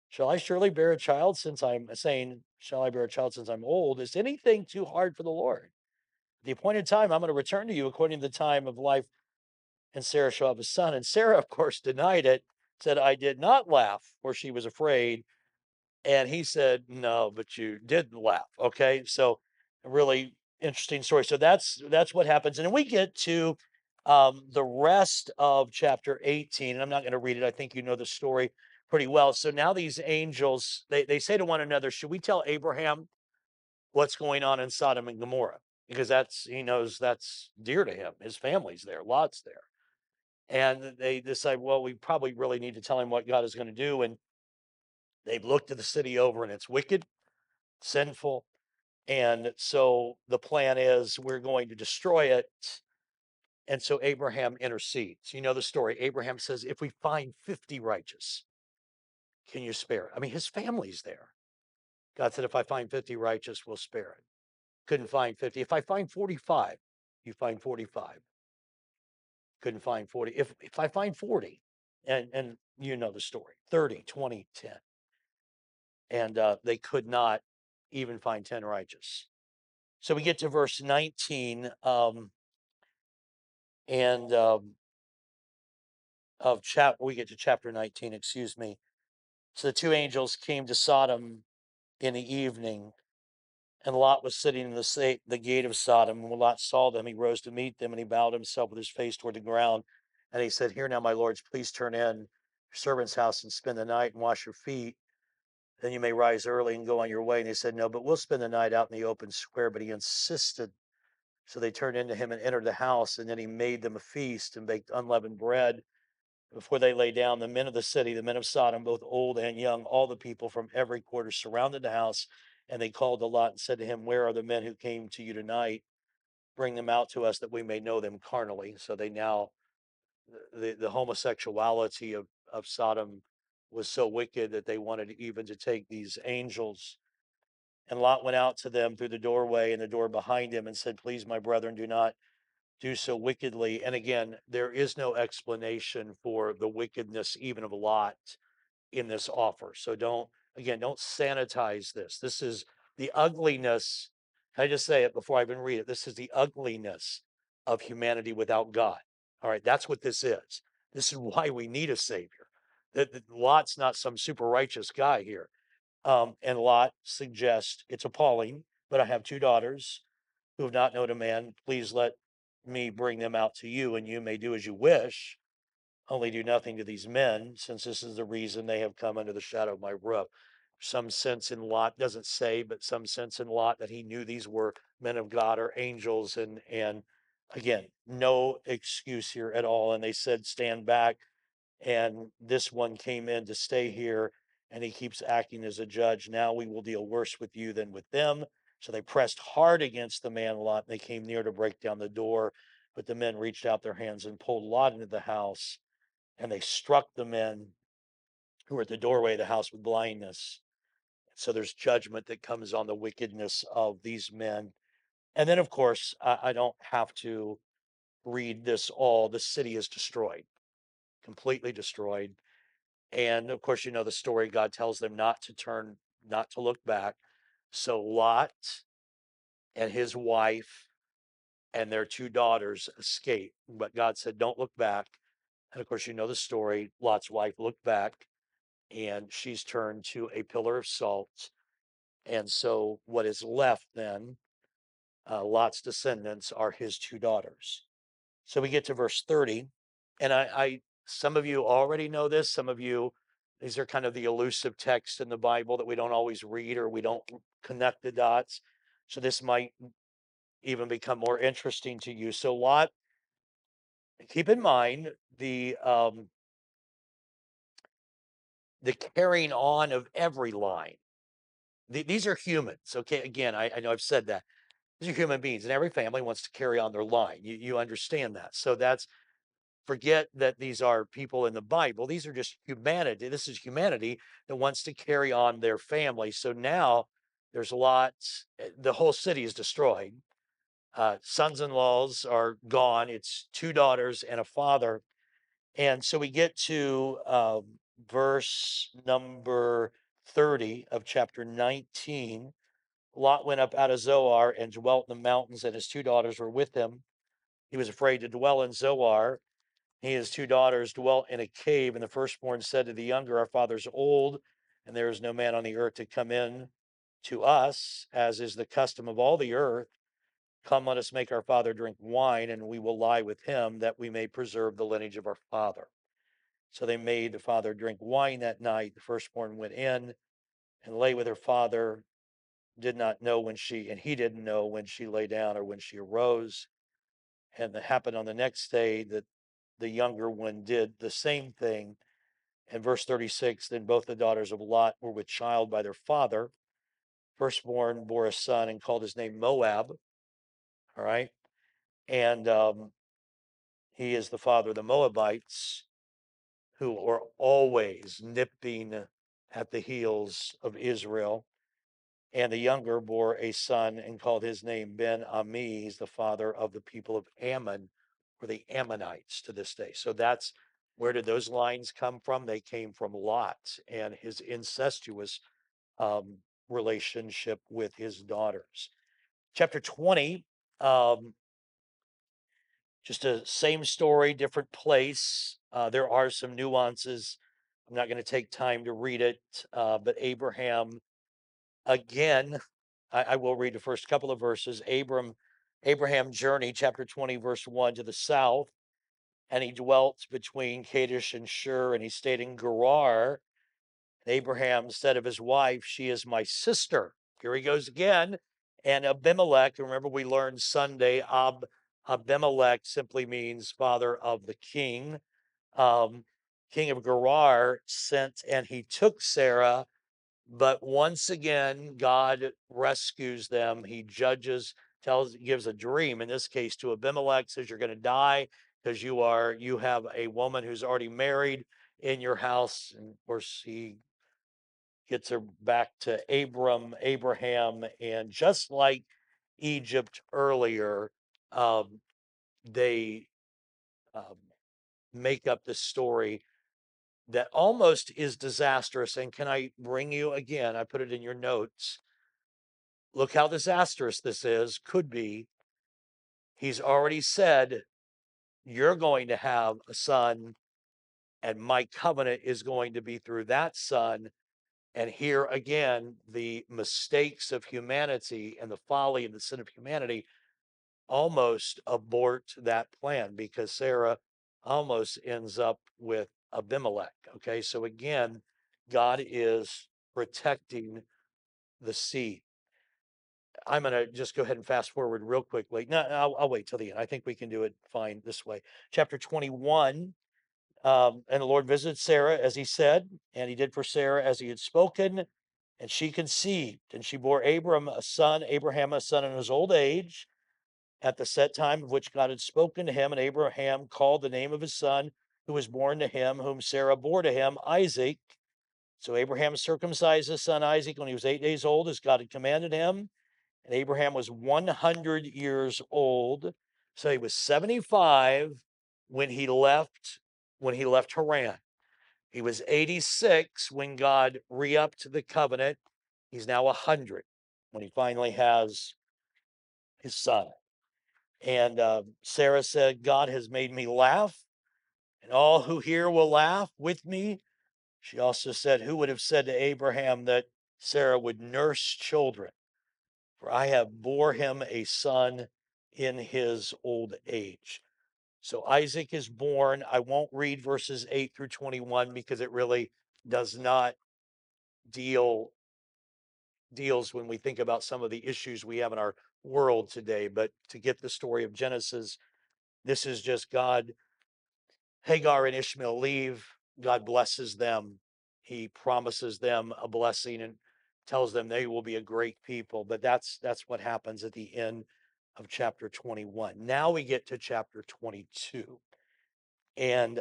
A: Shall I surely bear a child since I'm saying, shall I bear a child since I'm old? Is anything too hard for the Lord? At the appointed time, I'm going to return to you according to the time of life, and Sarah shall have a son. And Sarah, of course, denied it, said, I did not laugh, for she was afraid. And he said, no, but you did laugh. Okay. So a really interesting story. So that's what happens. And then we get to the rest of chapter 18. And I'm not going to read it. I think you know the story pretty well. So now these angels, they say to one another, should we tell Abraham what's going on in Sodom and Gomorrah? Because he knows that's dear to him. His family's there, Lot's there. And they decide, well, we probably really need to tell him what God is going to do. And they've looked at the city over, and it's wicked, sinful. And so the plan is we're going to destroy it. And so Abraham intercedes. You know the story. Abraham says, if we find 50 righteous, can you spare it? I mean, his family's there. God said, if I find 50 righteous, we'll spare it. Couldn't find 50. If I find 45, you find 45. Couldn't find 40. If I find 40, and you know the story, 30, 20, 10. And they could not even find 10 righteous. So we get to verse 19, and we get to chapter 19, excuse me. So the two angels came to Sodom in the evening, and Lot was sitting in the gate of Sodom. And when Lot saw them, he rose to meet them, and he bowed himself with his face toward the ground. And he said, here now, my lords, please turn in your servant's house and spend the night and wash your feet. then you may rise early and go on your way. And they said, no, but we'll spend the night out in the open square. But he insisted. So they turned into him and entered the house. And then he made them a feast and baked unleavened bread. Before they lay down, the men of the city, the men of Sodom, both old and young, all the people from every quarter surrounded the house. And they called to Lot and said to him, where are the men who came to you tonight? Bring them out to us that we may know them carnally. So they now, the homosexuality of Sodom was so wicked that they wanted even to take these angels. And Lot went out to them through the doorway and the door behind him and said, please, my brethren, do not do so wickedly. And again, there is no explanation for the wickedness even of Lot in this offer. So don't sanitize this. This is the ugliness. Can I just say it before I even read it? This is the ugliness of humanity without God. All right, that's what this is. This is why we need a savior. That Lot's not some super righteous guy here. And Lot suggests it's appalling, but I have two daughters who have not known a man. Please let me bring them out to you, and you may do as you wish. Only do nothing to these men, since this is the reason they have come under the shadow of my roof. Some sense in Lot doesn't say, but some sense in Lot that he knew these were men of God or angels, and again, no excuse here at all. And they said, stand back. And this one came in to stay here, and he keeps acting as a judge. Now we will deal worse with you than with them. So they pressed hard against the man Lot, and they came near to break down the door. But the men reached out their hands and pulled Lot into the house, and they struck the men who were at the doorway of the house with blindness. So there's judgment that comes on the wickedness of these men. And then, of course, I don't have to read this all. The city is destroyed, completely destroyed. And of course, you know the story. God tells them not to turn, not to look back. So Lot and his wife and their two daughters escape. But God said, don't look back. And of course, you know the story. Lot's wife looked back and she's turned to a pillar of salt. And so what is left then, Lot's descendants are his two daughters. So we get to verse 30. And some of you already know this. Some of you, these are kind of the elusive texts in the Bible that we don't always read or we don't connect the dots. So this might even become more interesting to you. So Lot, keep in mind the carrying on of every line. These are humans. Okay, again, I know I've said that. These are human beings, and every family wants to carry on their line. You understand that. So that's forget that these are people in the Bible. These are just humanity. This is humanity that wants to carry on their family. So now there's lots, the whole city is destroyed. Sons in laws are gone. It's two daughters and a father. And so we get to verse number 30 of chapter 19. Lot went up out of Zoar and dwelt in the mountains, and his two daughters were with him. He was afraid to dwell in Zoar. He and his two daughters dwelt in a cave, and the firstborn said to the younger, our father's old, and there is no man on the earth to come in to us, as is the custom of all the earth. Come, let us make our father drink wine, and we will lie with him, that we may preserve the lineage of our father. So they made the father drink wine that night. The firstborn went in and lay with her father, did not know when she, and he didn't know when she lay down or when she arose. And it happened on the next day that the younger one did the same thing. And verse 36, then both the daughters of Lot were with child by their father. Firstborn bore a son and called his name Moab. All right. And he is the father of the Moabites, who are always nipping at the heels of Israel. And the younger bore a son and called his name Ben Ami. He's the father of the people of Ammon, or the Ammonites to this day. So that's where did those lines come from? They came from Lot and his incestuous um, relationship with his daughters. Chapter 20, um, just a same story, different place. There are some nuances. I'm not going to take time to read it, but Abraham again, I will read the first couple of verses. Abraham journeyed, chapter 20, verse 1, to the south, and he dwelt between Kadesh and Shur, and he stayed in Gerar. Abraham said of his wife, she is my sister. Here he goes again. And Abimelech, remember we learned Sunday, Abimelech simply means father of the king. Um, King of Gerar sent and he took Sarah, but once again, God rescues them. He judges, gives a dream, in this case to Abimelech, says you're going to die because you have a woman who's already married in your house. And of course, he gets her back to Abraham, and just like Egypt earlier, um, they um, make up this story that almost is disastrous. And can I bring you again? I put it in your notes. Look how disastrous this is, could be. He's already said, you're going to have a son, and my covenant is going to be through that son. And here again, the mistakes of humanity and the folly and the sin of humanity almost abort that plan because Sarah almost ends up with Abimelech. Okay, so again, God is protecting the seed. I'm going to just go ahead and fast forward real quickly. No, I'll wait till the end. I think we can do it fine this way. Chapter 21. And the Lord visited Sarah as he said, and he did for Sarah as he had spoken. And she conceived, and she bore Abraham a son in his old age, at the set time of which God had spoken to him. And Abraham called the name of his son, who was born to him, whom Sarah bore to him, Isaac. So Abraham circumcised his son Isaac when he was 8 days old, as God had commanded him. And Abraham was 100 years old. So he was 75 when he left Haran. He was 86 when God re-upped the covenant. He's now 100 when he finally has his son. And Sarah said, God has made me laugh, and all who hear will laugh with me. She also said, who would have said to Abraham that Sarah would nurse children? For I have bore him a son in his old age. So Isaac is born. I won't read verses 8 through 21 because it really does not deals when we think about some of the issues we have in our world today. But to get the story of Genesis, this is just God. Hagar and Ishmael leave. God blesses them. He promises them a blessing and tells them they will be a great people. But that's what happens at the end of chapter 21. Now we get to chapter 22 and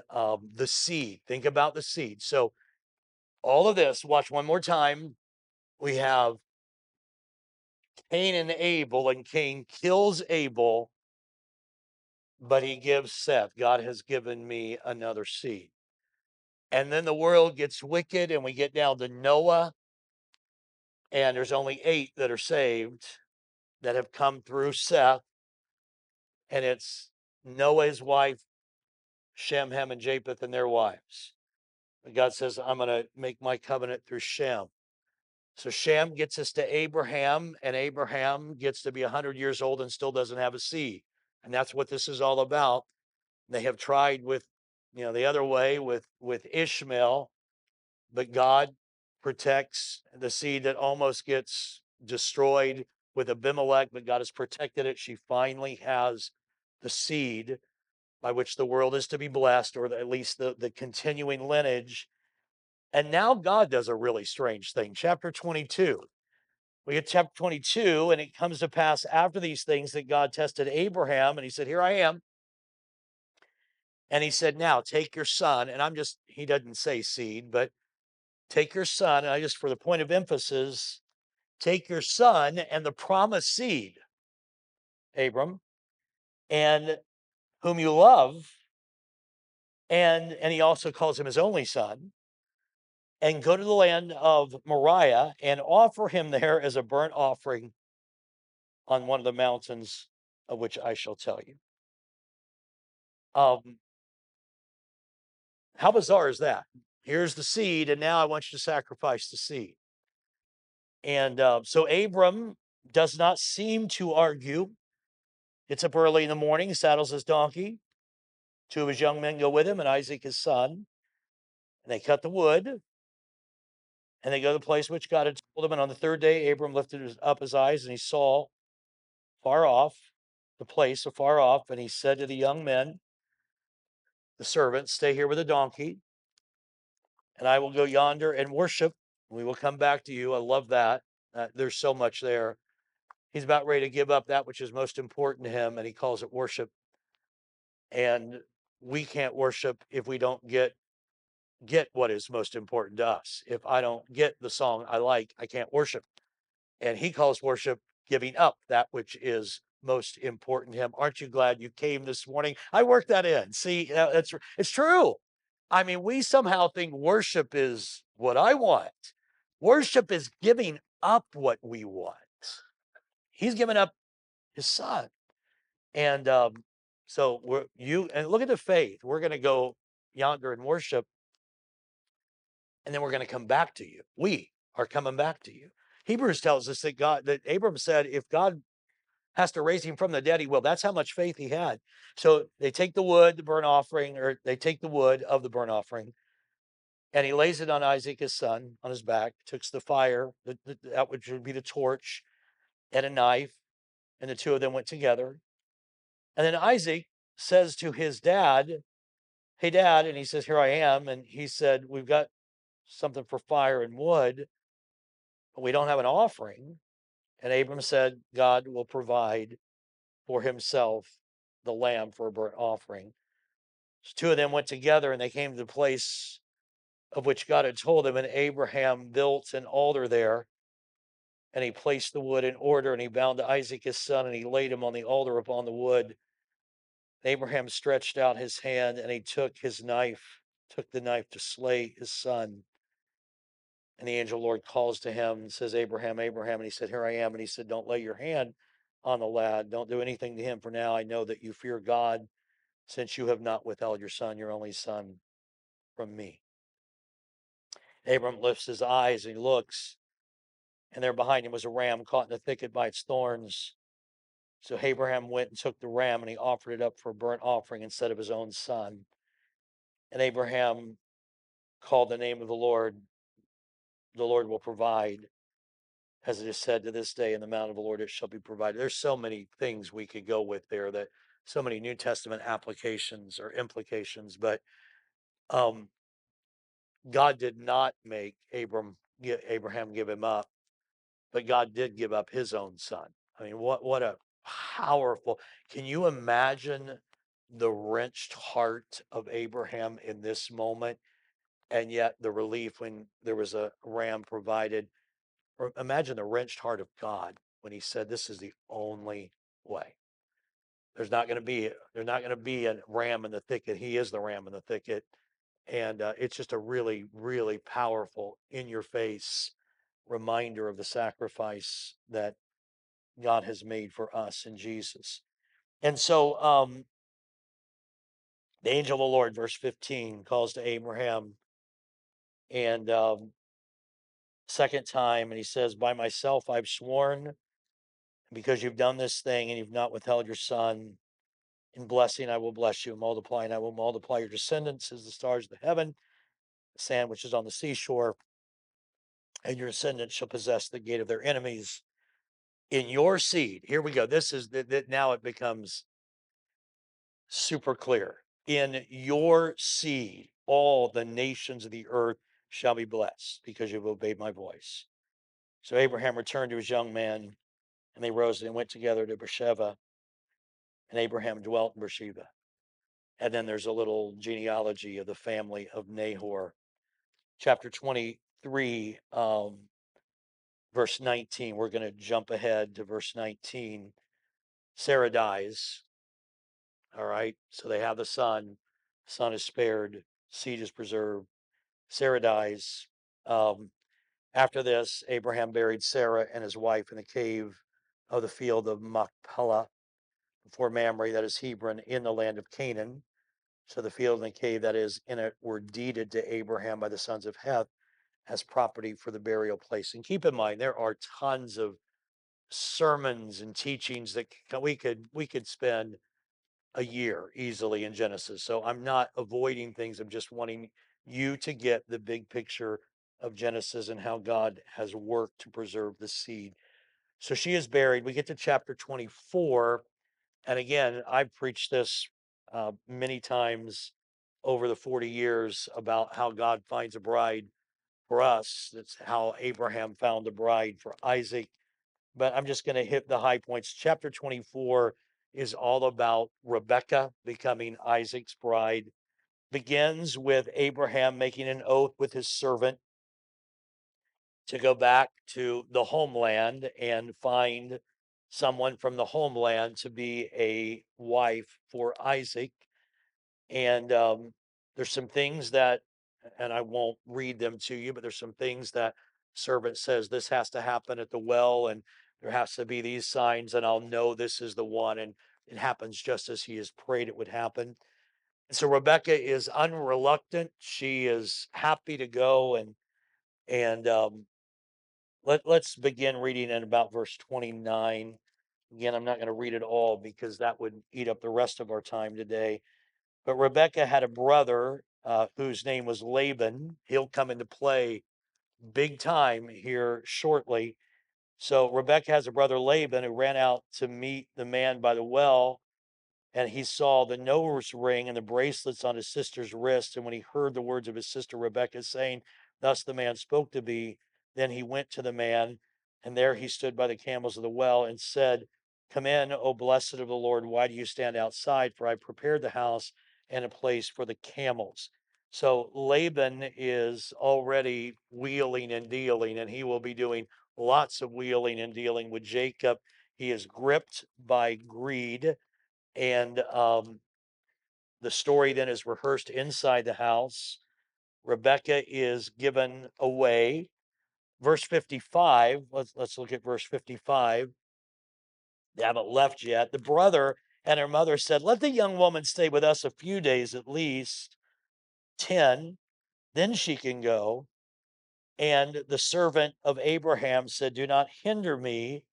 A: the seed. Think about the seed. So all of this, watch one more time. We have Cain and Abel, and Cain kills Abel, but he gives Seth. God has given me another seed. And then the world gets wicked, and we get down to Noah, and there's only 8 that are saved that have come through Seth. And it's Noah, his wife, Shem, Ham, and Japheth, and their wives. And God says, I'm going to make my covenant through Shem. So Shem gets us to Abraham, and Abraham gets to be 100 years old and still doesn't have a seed. And that's what this is all about. They have tried with, the other way with Ishmael, but God protects the seed that almost gets destroyed with Abimelech, but God has protected it. She finally has the seed by which the world is to be blessed, or at least the continuing lineage. And now God does a really strange thing. Chapter 22. We get chapter 22, and it comes to pass after these things that God tested Abraham, and he said, here I am. And he said, now take your son, and he doesn't say seed, but take your son, and I just, for the point of emphasis, take your son and the promised seed, Abram, and whom you love, and he also calls him his only son, and go to the land of Moriah and offer him there as a burnt offering on one of the mountains of which I shall tell you. Um, how bizarre is that? Here's the seed, and now I want you to sacrifice the seed. And so Abram does not seem to argue. Gets up early in the morning, saddles his donkey. 2 of his young men go with him, and Isaac his son. And they cut the wood. And they go to the place which God had told him. And on the third day, Abram lifted up his eyes and he saw far off, the place afar off. And he said to the young men, the servants, stay here with the donkey, and I will go yonder and worship. We will come back to you. I love that. There's so much there. He's about ready to give up that which is most important to him, and he calls it worship. And we can't worship if we don't get what is most important to us. If I don't get the song I like, I can't worship. And he calls worship giving up that which is most important to him. Aren't you glad you came this morning? I worked that in. See, it's true. I mean, we somehow think worship is what I want. Worship is giving up what we want. He's given up his son. And so and look at the faith. We're going to go yonder and worship, and then we're going to come back to you. We are coming back to you. Hebrews tells us that Abram said, if God has to raise him from the dead, he will. That's how much faith he had. So they take the wood, the burnt offering, or they take the wood of the burnt offering, and he lays it on Isaac, his son, on his back, takes the fire, that which would be the torch, and a knife, and the two of them went together. And then Isaac says to his dad, hey, Dad, and he says, here I am. And he said, we've got something for fire and wood, but we don't have an offering. And Abram said, God will provide for himself the lamb for a burnt offering. So two of them went together and they came to the place of which God had told him. And Abraham built an altar there, and he placed the wood in order, and he bound Isaac his son, and he laid him on the altar upon the wood. Abraham stretched out his hand, and he took the knife to slay his son. And the angel Lord calls to him and says, Abraham, Abraham. And he said, here I am. And he said, don't lay your hand on the lad. Don't do anything to him, for now I know that you fear God, since you have not withheld your son, your only son, from me. Abram lifts his eyes and he looks, and there behind him was a ram caught in the thicket by its thorns. So Abraham went and took the ram, and he offered it up for a burnt offering instead of his own son. And Abraham called the name of the Lord will provide. As it is said, to this day in the mount of the Lord it shall be provided. There's so many things we could go with there, that so many New Testament applications or implications, but God did not make Abraham give him up, but God did give up his own son. I mean, what a powerful, can you imagine the wrenched heart of Abraham in this moment, and yet the relief when there was a ram provided? Or imagine the wrenched heart of God when he said, this is the only way. There's not going to be a ram in the thicket. He is the ram in the thicket. And it's just a really, really powerful, in your face reminder of the sacrifice that God has made for us in Jesus. And so the angel of the Lord, verse 15, calls to Abraham, and second time, and he says, by myself I've sworn, because you've done this thing and you've not withheld your son, in blessing I will bless you, multiplying I will multiply your descendants as the stars of the heaven, the sand which is on the seashore, and your descendants shall possess the gate of their enemies. In your seed, here we go. This is that now it becomes super clear. In your seed, all the nations of the earth shall be blessed, because you've obeyed my voice. So Abraham returned to his young men, and they rose and went together to Beersheba, and Abraham dwelt in Beersheba. And then there's a little genealogy of the family of Nahor. Chapter 23, verse 19. We're going to jump ahead to verse 19. Sarah dies. All right. So they have the son. Son is spared. Seed is preserved. Sarah dies. After this, Abraham buried Sarah and his wife in the cave of the field of Machpelah before Mamre, that is Hebron, in the land of Canaan. So the field and the cave that is in it were deeded to Abraham by the sons of Heth as property for the burial place. And keep in mind, there are tons of sermons and teachings that we could spend a year easily in Genesis. So I'm not avoiding things. I'm just wanting you to get the big picture of Genesis and how God has worked to preserve the seed. So she is buried. We get to chapter 24. And again, I've preached this many times over the 40 years about how God finds a bride for us. That's how Abraham found a bride for Isaac. But I'm just going to hit the high points. Chapter 24 is all about Rebekah becoming Isaac's bride. Begins with Abraham making an oath with his servant to go back to the homeland and find someone from the homeland to be a wife for Isaac. And there's some things that, and I won't read them to you, but there's some things that servant says this has to happen at the well, and there has to be these signs, and I'll know this is the one. And it happens just as he has prayed it would happen. And so Rebecca is unreluctant. She is happy to go, and let's begin reading in about verse 29. Again, I'm not going to read it all because that would eat up the rest of our time today. But Rebecca had a brother whose name was Laban. He'll come into play big time here shortly. So Rebecca has a brother Laban who ran out to meet the man by the well, and he saw the nose ring and the bracelets on his sister's wrist. And when he heard the words of his sister Rebecca saying, "Thus the man spoke to me," then he went to the man, and there he stood by the camels of the well and said, "Come in, O blessed of the Lord. Why do you stand outside? For I prepared the house and a place for the camels." So Laban is already wheeling and dealing, and he will be doing lots of wheeling and dealing with Jacob. He is gripped by greed, and the story then is rehearsed inside the house. Rebecca is given away. Verse 55, let's look at verse 55. They haven't left yet. The brother and her mother said, "Let the young woman stay with us a few days at least, 10, then she can go." And the servant of Abraham said, "Do not hinder me,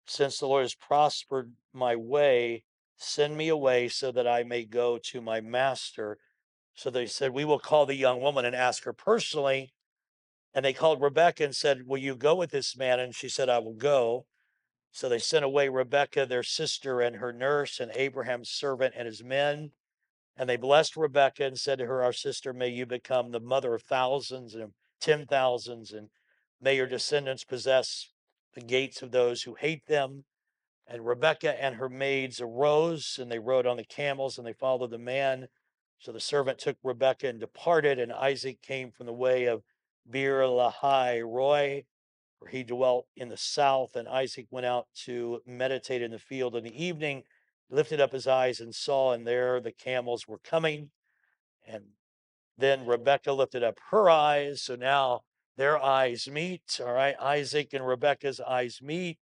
A: since the Lord has prospered my way. Send me away so that I may go to my master." So they said, "We will call the young woman and ask her personally." And they called Rebecca and said, "Will you go with this man?" And she said, "I will go." So they sent away Rebecca, their sister, and her nurse, and Abraham's servant and his men. And they blessed Rebecca and said to her, "Our sister, may you become the mother of thousands and 10,000s, and may your descendants possess the gates of those who hate them." And Rebekah and her maids arose, and they rode on the camels, and they followed the man. So the servant took Rebekah and departed, and Isaac came from the way of Beer Lahai Roy, where he dwelt in the south. And Isaac went out to meditate in the field in the evening, lifted up his eyes and saw, and there the camels were coming. And then Rebekah lifted up her eyes. So now their eyes meet. All right, Isaac and Rebekah's eyes meet.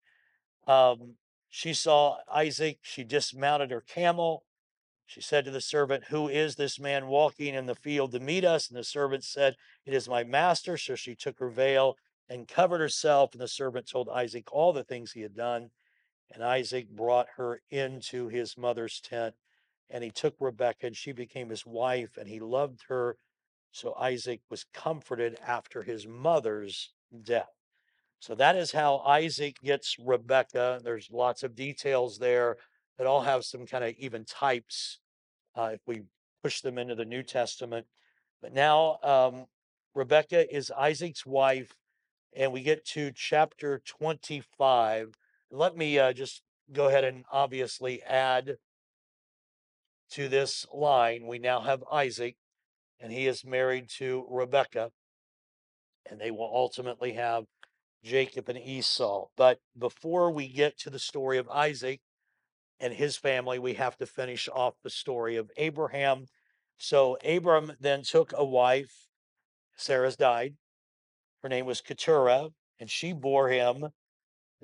A: um, she saw Isaac. She dismounted her camel. She said to the servant, "Who is this man walking in the field to meet us?" And the servant said, "It is my master." So she took her veil and covered herself. And the servant told Isaac all the things he had done. And Isaac brought her into his mother's tent. And he took Rebekah, and she became his wife, and he loved her. So Isaac was comforted after his mother's death. So that is how Isaac gets Rebecca. There's lots of details there that all have some kind of even types if we push them into the New Testament. But now Rebecca is Isaac's wife, and we get to chapter 25. Let me just go ahead and obviously add to this line. We now have Isaac, and he is married to Rebecca, and they will ultimately have Jacob and Esau. But before we get to the story of Isaac and his family, we have to finish off the story of Abraham. So Abram then took a wife. Sarah's died. Her name was Keturah, and she bore him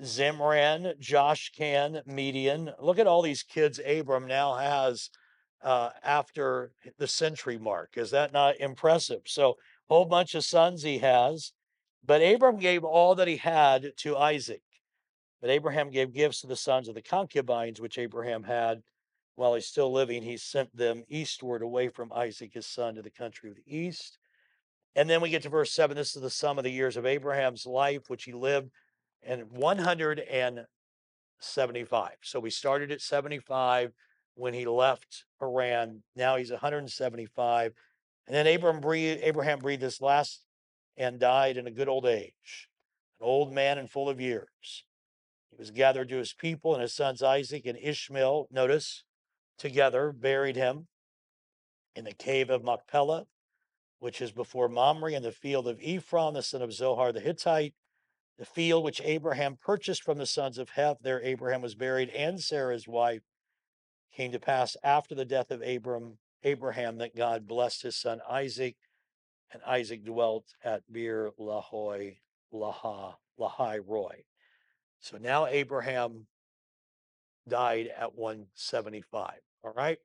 A: Zimran, Joshkan, Median. Look at all these kids Abram now has after the century mark. Is that not impressive? So, a whole bunch of sons he has. But Abram gave all that he had to Isaac. But Abraham gave gifts to the sons of the concubines which Abraham had while he's still living. He sent them eastward away from Isaac his son to the country of the east. And then we get to verse 7. This is the sum of the years of Abraham's life, which he lived, and 175. So we started at 75 when he left Haran. Now he's 175. And then Abraham breathed his last and died in a good old age, an old man and full of years. He was gathered to his people, and his sons Isaac and Ishmael, notice, together buried him in the cave of Machpelah, which is before Mamre, in the field of Ephron, the son of Zohar the Hittite, the field which Abraham purchased from the sons of Heth. There Abraham was buried, and Sarah his wife. Came to pass after the death of Abraham that God blessed his son Isaac, and Isaac dwelt at Beer Lahai Roy. So now Abraham died at 175. All right.